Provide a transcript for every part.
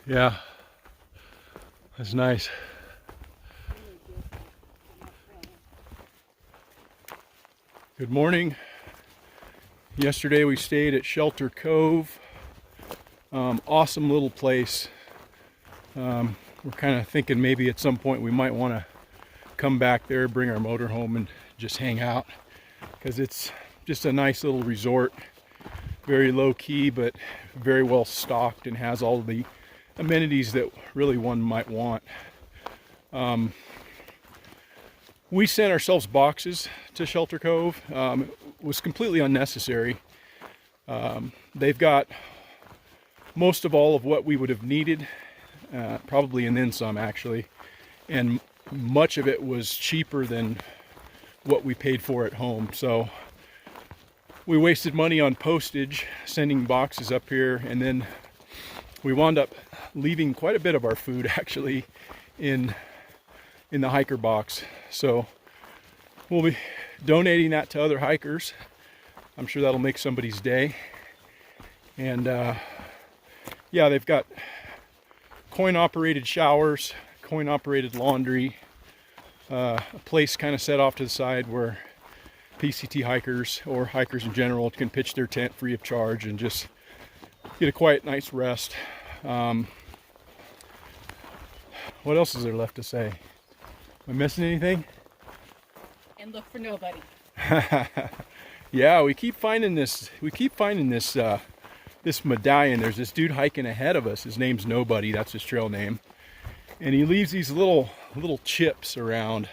Yeah, that's nice. Good morning. Yesterday we stayed at Shelter Cove. Awesome little place. We're kind of thinking maybe at some point we might want to come back there, bring our motor home and just hang out, because it's just a nice little resort. Very low key, but very well stocked and has all the amenities that really one might want. We sent ourselves boxes to Shelter Cove. It was completely unnecessary. They've got most of all of what we would have needed, probably and then some actually, and much of it was cheaper than what we paid for at home. So we wasted money on postage sending boxes up here, and then we wound up leaving quite a bit of our food actually in the hiker box. So we'll be donating that to other hikers. I'm sure that'll make somebody's day. And yeah, they've got coin-operated showers, coin-operated laundry, a place kind of set off to the side where PCT hikers or hikers in general can pitch their tent free of charge and just get a quiet night's rest. What else is there left to say? Am I missing anything? And look for nobody. Yeah, we keep finding this this medallion. There's this dude hiking ahead of us. His name's Nobody. That's his trail name. And he leaves these little chips around.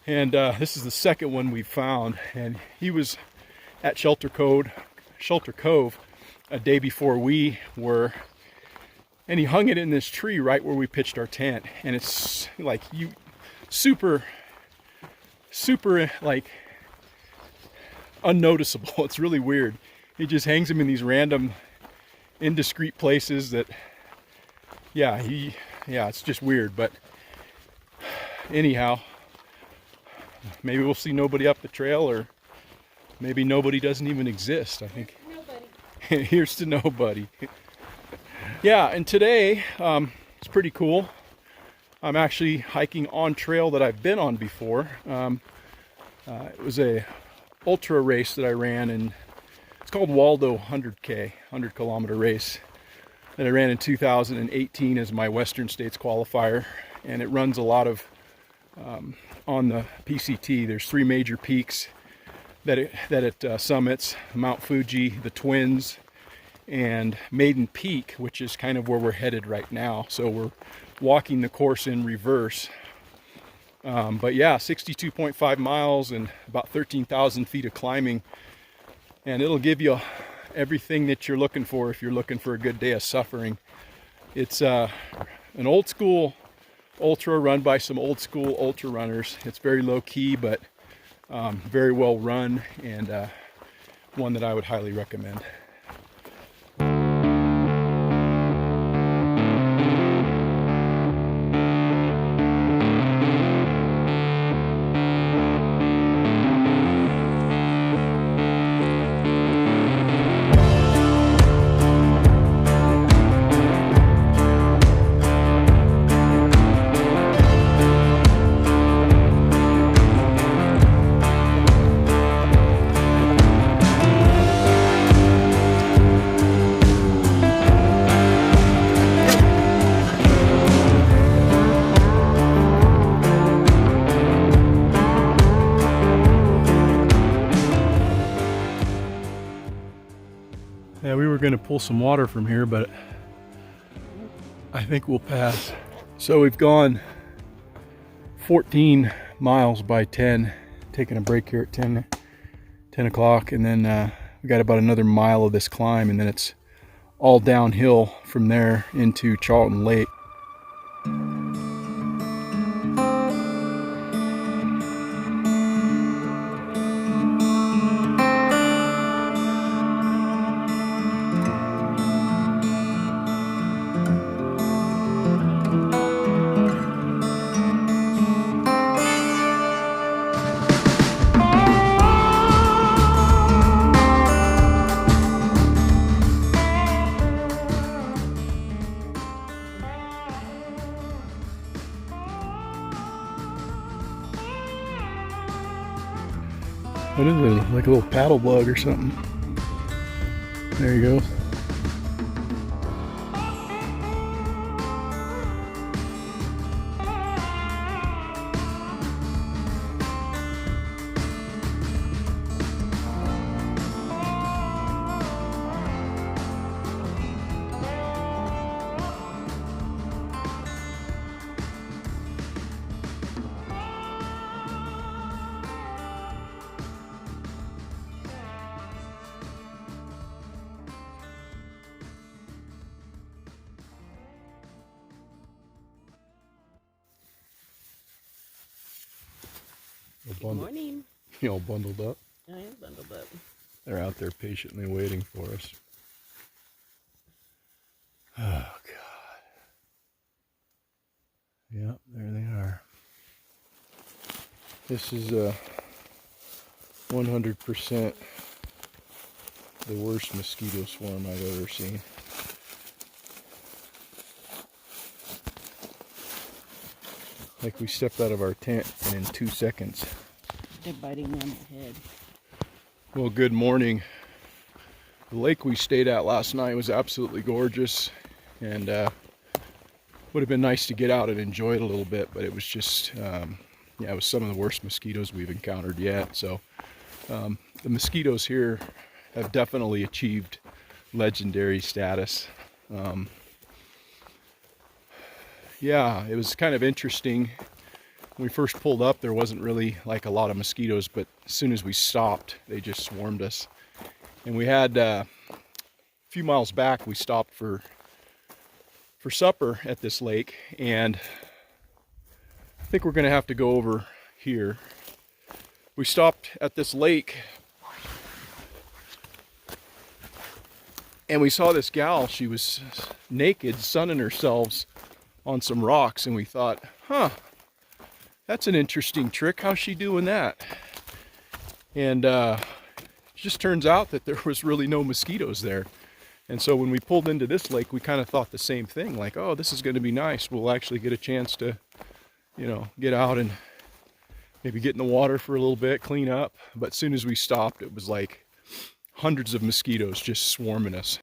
And this is the second one we found. And he was at Shelter Cove a day before we were. And he hung it in this tree right where we pitched our tent. And it's like super like unnoticeable. It's really weird. He just hangs them in these random indiscreet places that, yeah, it's just weird. But anyhow, maybe we'll see nobody up the trail, or maybe nobody doesn't even exist. I think nobody. Here's to nobody. Yeah, and today it's pretty cool. I'm actually hiking on trail that I've been on before. It was a ultra race that I ran, and it's called Waldo 100K, 100-kilometer race that I ran in 2018 as my Western States qualifier. And it runs a lot of on the PCT. There's 3 major peaks that it summits: Mount Fuji, the Twins, and Maiden Peak, which is kind of where we're headed right now. So we're walking the course in reverse. But yeah, 62.5 miles and about 13,000 feet of climbing. And it'll give you everything that you're looking for if you're looking for a good day of suffering. It's an old school ultra run by some old school ultra runners. It's very low key, but very well run, and one that I would highly recommend. Yeah, we were going to pull some water from here, but I think we'll pass. So we've gone 14 miles by 10, taking a break here at 10 o'clock, and then we got about another mile of this climb, and then it's all downhill from there into Charlton Lake. What is it? Like a little paddle bug or something. There you go. Good morning. You all bundled up. I am bundled up. They're out there patiently waiting for us. Oh, God. Yep, there they are. This is 100% the worst mosquito swarm I've ever seen. Like we stepped out of our tent and in 2 seconds. They're biting me on the head. Well, good morning. The lake we stayed at last night was absolutely gorgeous, and would have been nice to get out and enjoy it a little bit, but it was just, yeah, it was some of the worst mosquitoes we've encountered yet. So the mosquitoes here have definitely achieved legendary status. Yeah, it was kind of interesting. When we first pulled up, there wasn't really like a lot of mosquitoes, but as soon as we stopped, they just swarmed us. And we had a few miles back, we stopped for supper at this lake, and I think we're going to have to go over here. We stopped at this lake, and we saw this gal. She was naked, sunning herself on some rocks, and we thought, huh, that's an interesting trick. How's she doing that? And it just turns out that there was really no mosquitoes there. And so when we pulled into this lake, we kind of thought the same thing, like, oh, this is going to be nice. We'll actually get a chance to, you know, get out and maybe get in the water for a little bit, clean up. But as soon as we stopped, it was like hundreds of mosquitoes just swarming us.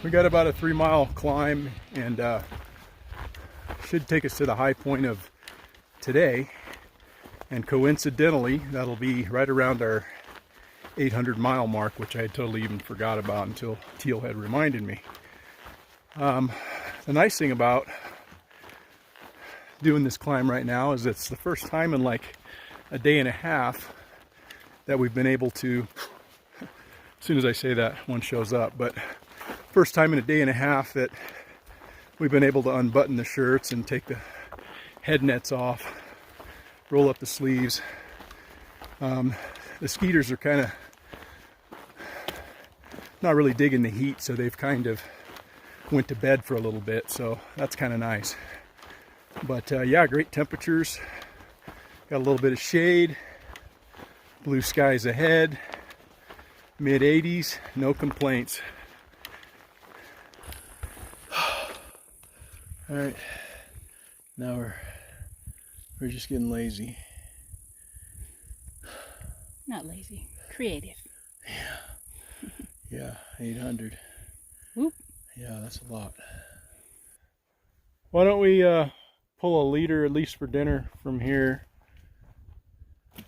We got about a 3-mile climb, and should take us to the high point of today. And coincidentally, that'll be right around our 800-mile mark, which I had totally even forgot about until Teal had reminded me. The nice thing about doing this climb right now is it's the first time in like a day and a half that we've been able to, as soon as I say that, one shows up, but first time in a day and a half that we've been able to unbutton the shirts and take the head nets off, roll up the sleeves. The skeeters are kind of not really digging the heat, so they've kind of went to bed for a little bit, so that's kind of nice. But yeah, great temperatures, got a little bit of shade, blue skies ahead, mid 80s, no complaints. All right, now we're just getting lazy. Not lazy, creative. Yeah, 800. Whoop. Yeah, that's a lot. Why don't we pull a leader, at least for dinner, from here,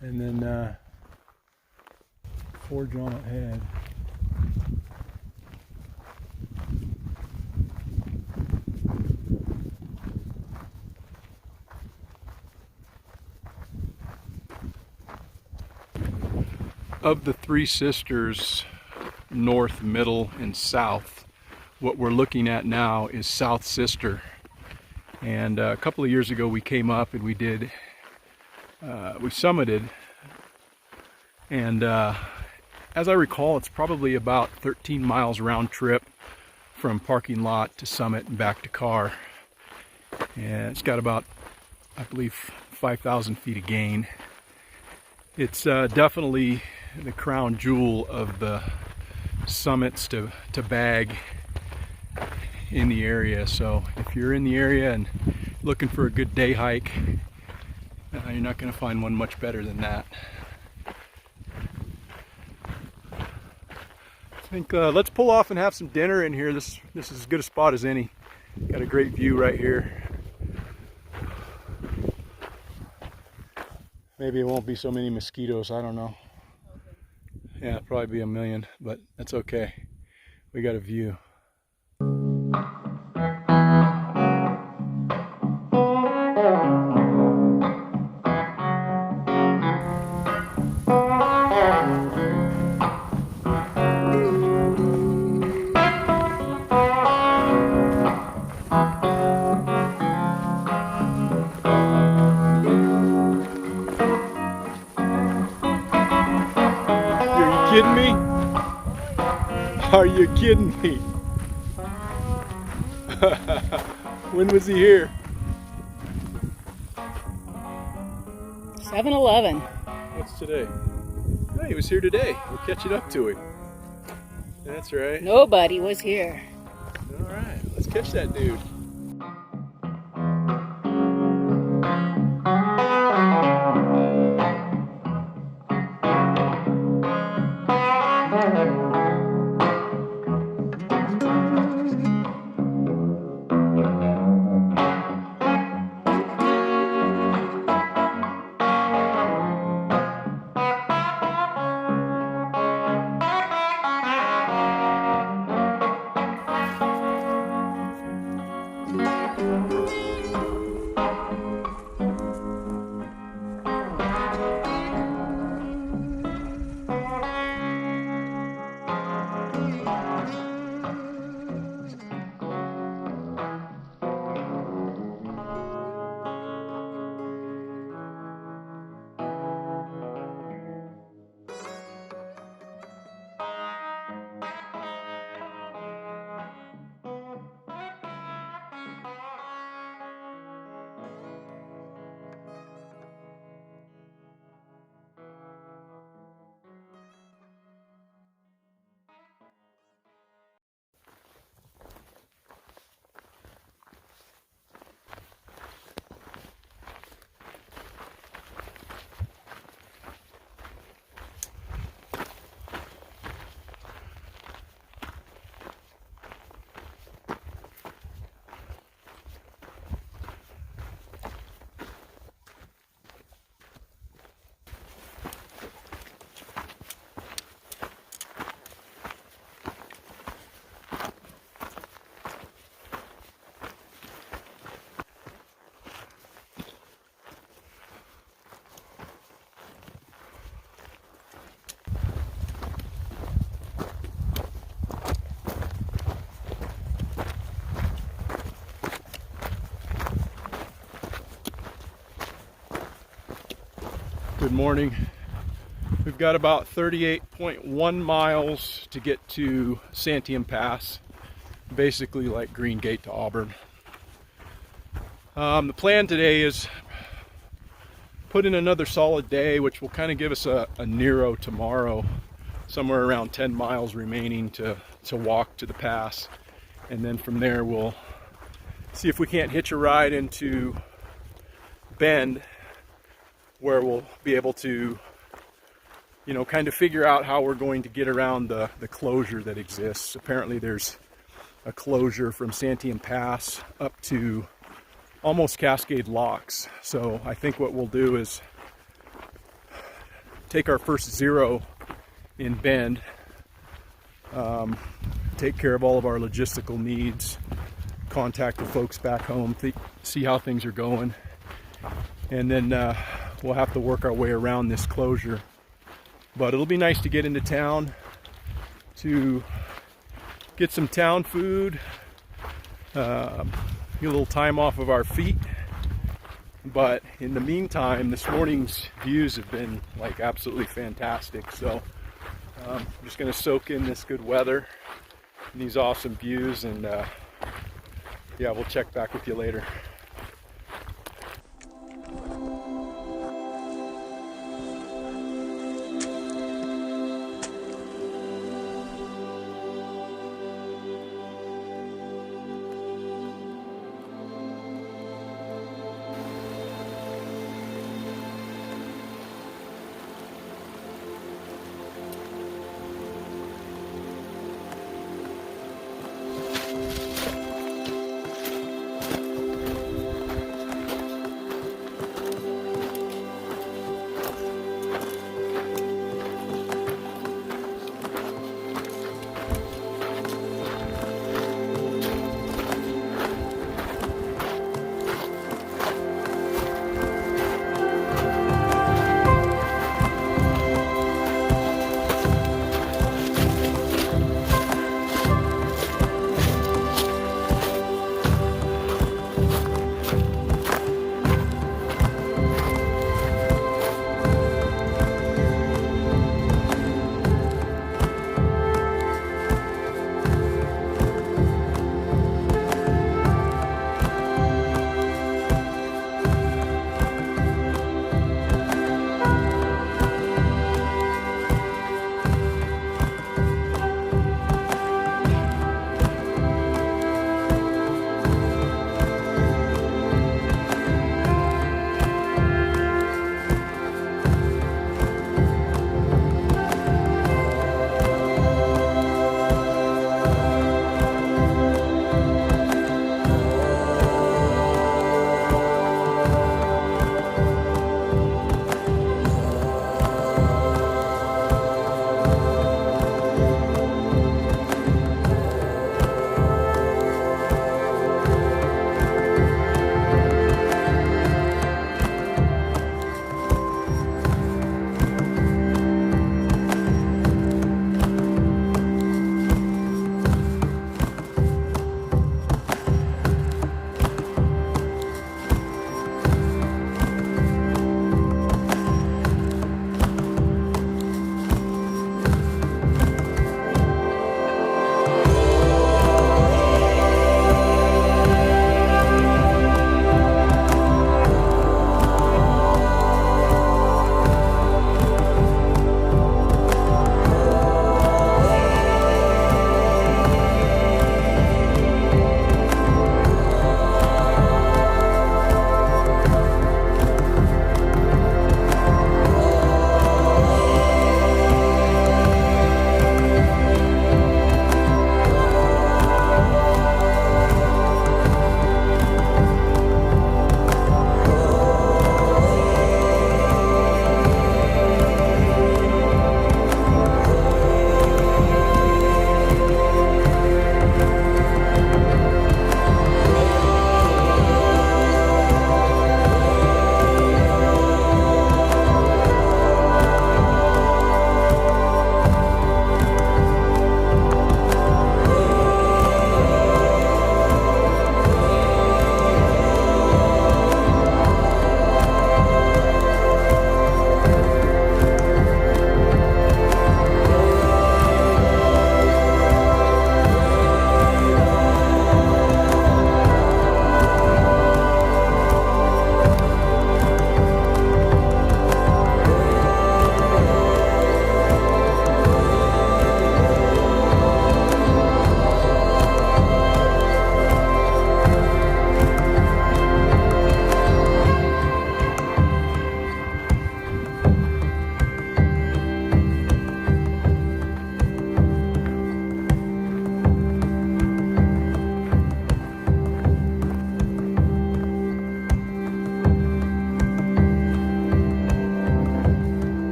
and then forge on ahead. Of the three sisters, north, middle, and south, what we're looking at now is South Sister. And a couple of years ago we came up and we summited, and as I recall, it's probably about 13 miles round trip from parking lot to summit and back to car. And it's got about, I believe, 5,000 feet of gain. It's definitely the crown jewel of the summits to bag in the area. So if you're in the area and looking for a good day hike, you're not going to find one much better than that. I think let's pull off and have some dinner in here. This is as good a spot as any. Got a great view right here. Maybe it won't be so many mosquitoes, I don't know. Yeah, probably be a million, but that's okay. We got a view. Kidding me? Are you kidding me? When was he here? 7-Eleven. What's today? Oh, he was here today. We're catching up to him. That's right. Nobody was here. All right, let's catch that dude. Good morning. We've got about 38.1 miles to get to Santiam Pass, basically like Green Gate to Auburn. The plan today is put in another solid day, which will kind of give us a Nero tomorrow, somewhere around 10 miles remaining to walk to the pass, and then from there we'll see if we can't hitch a ride into Bend, where we'll be able to, you know, kind of figure out how we're going to get around the closure that exists. Apparently there's a closure from Santiam Pass up to almost Cascade Locks. So I think what we'll do is take our first zero in Bend, take care of all of our logistical needs, contact the folks back home, see how things are going, and then we'll have to work our way around this closure. But it'll be nice to get into town, to get some town food, get a little time off of our feet. But in the meantime, this morning's views have been like absolutely fantastic. So I'm just going to soak in this good weather and these awesome views, and yeah, we'll check back with you later.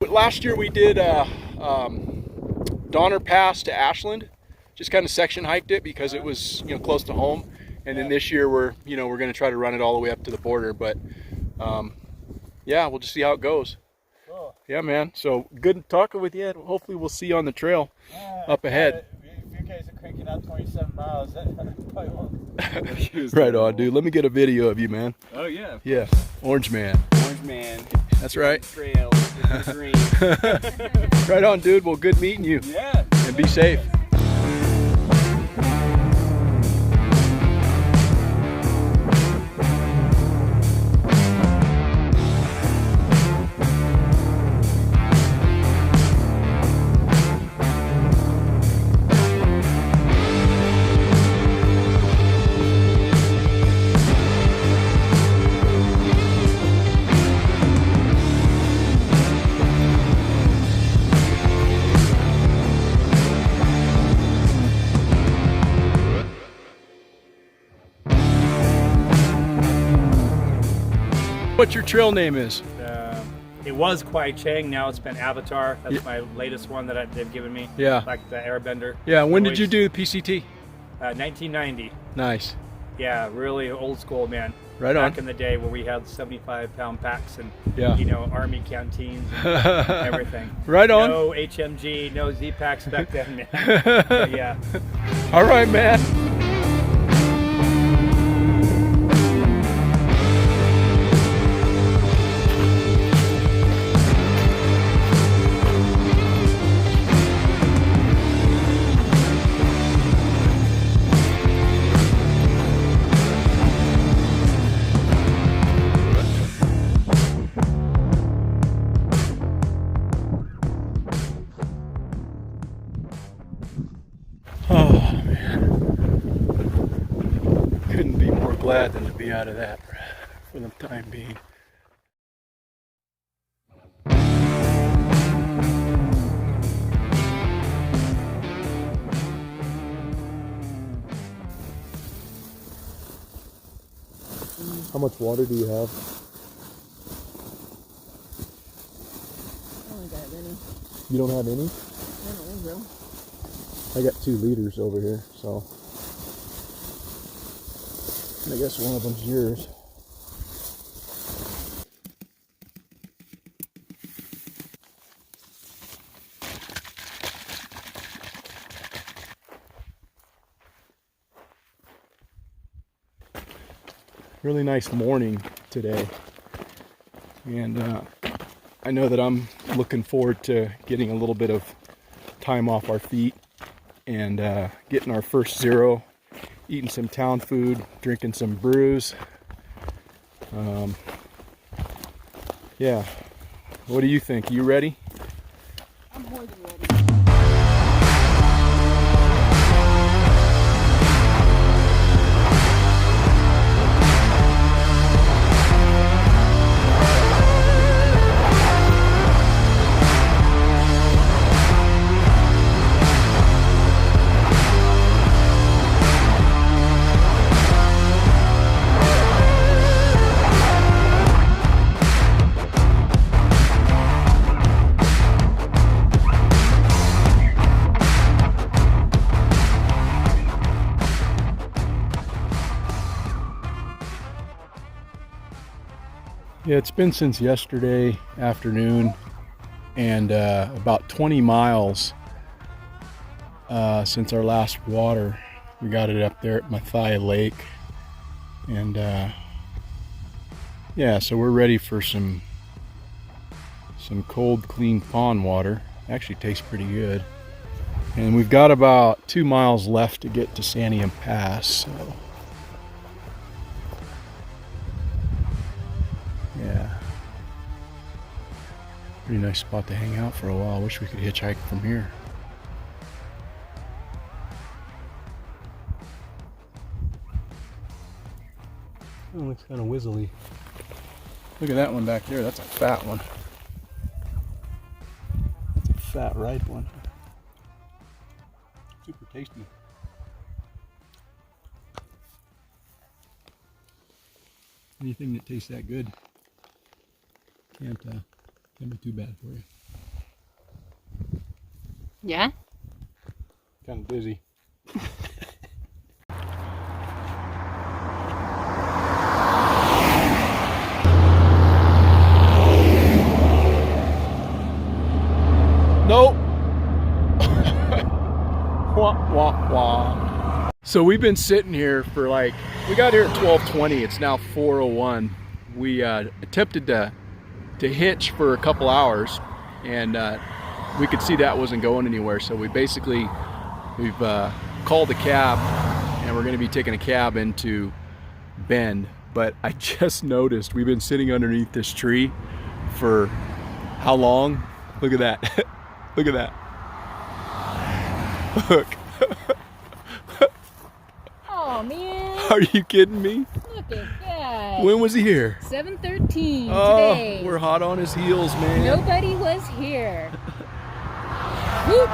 last year we did Donner Pass to Ashland. Just kind of section hiked it because it was, you know, close to home. And then this year we're going to try to run it all the way up to the border. But yeah, we'll just see how it goes. Cool. Yeah, man. So good talking with you. Hopefully we'll see you on the trail up ahead. If you guys are cranking out 27 miles, that probably won't. Right on, dude. Let me get a video of you, man. Oh, yeah. Yeah, Orange Man. Orange Man. That's right. Trail is the dream. Right on, dude. Well, good meeting you. Yeah. And be safe. What your trail name is? It was Kwai Chang, now it's been Avatar. That's my latest one that they've given me. Yeah. Like the Airbender. Yeah, when did you do the PCT? 1990. Nice. Yeah, really old school, man. Right on. Back in the day where we had 75-pound packs and, Yeah. you know, army canteens and everything. Right on. No HMG, no Z-packs back then, man. But yeah. All right, man. Oh, man. Couldn't be more glad than to be out of that for the time being. How much water do you have? I only got any. You don't have any? I don't think so. I got 2 liters over here, so I guess one of them's yours. Really nice morning today, and I know that I'm looking forward to getting a little bit of time off our feet and getting our first zero, eating some town food, drinking some brews. Yeah, what do you think? You ready? I'm more than ready. Yeah, it's been since yesterday afternoon, and about 20 miles since our last water. We got it up there at Mathia Lake, and yeah, so we're ready for some cold, clean pond water. Actually tastes pretty good. And we've got about 2 miles left to get to Santiam Pass, so yeah, pretty nice spot to hang out for a while. Wish we could hitchhike from here. Oh, looks kind of whizzly. Look at that one back there. That's a fat one. That's a fat ripe one. Super tasty. Anything that tastes that good can't be too bad for you. Yeah? Kind of dizzy. Nope. Wah, wah, wah. So we've been sitting here for like, we got here at 12:20. It's now 4:01. We attempted to hitch for a couple hours, and we could see that wasn't going anywhere. So we've called a cab, and we're going to be taking a cab into Bend. But I just noticed we've been sitting underneath this tree for how long? Look at that. Look at that. Look. Oh man. Are you kidding me? Look at that. When was he here? 7:13 Oh, today. we're hot on his heels, man. Nobody was here. Whoop.